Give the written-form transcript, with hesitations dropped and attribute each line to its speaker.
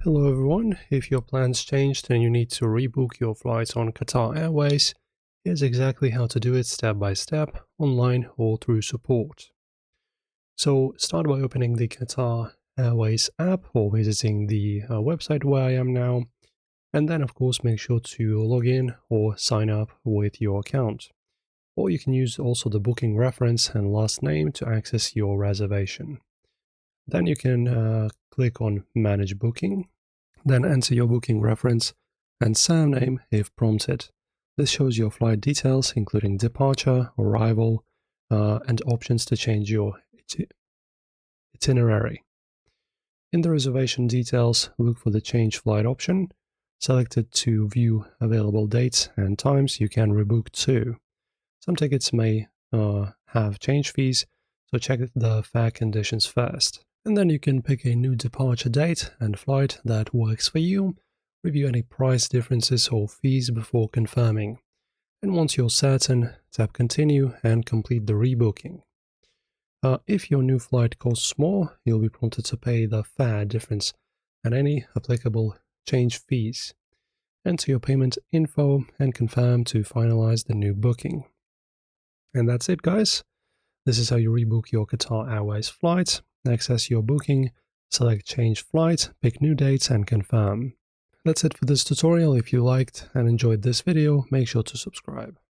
Speaker 1: Hello everyone, if your plans changed and you need to rebook your flights on Qatar Airways, here's exactly how to do it step by step, online or through support. So start by opening the Qatar Airways app or visiting the website where I am now, and then of course make sure to log in or sign up with your account. Or you can use also the booking reference and last name to access your reservation. Then you can click on Manage Booking. Then enter your booking reference and surname if prompted. This shows your flight details, including departure, arrival, and options to change your itinerary. In the reservation details, look for the Change Flight option. Select it to view available dates and times you can rebook to. Some tickets may have change fees, so check the fare conditions first. And then you can pick a new departure date and flight that works for you, review any price differences or fees before confirming. And once you're certain, tap Continue and complete the rebooking. If your new flight costs more, you'll be prompted to pay the fare difference and any applicable change fees. Enter your payment info and confirm to finalize the new booking. And that's it, guys. This is how you rebook your Qatar Airways flight. Access your booking, select Change Flight, pick new dates and confirm. That's it for this tutorial. If you liked and enjoyed this video, make sure to subscribe.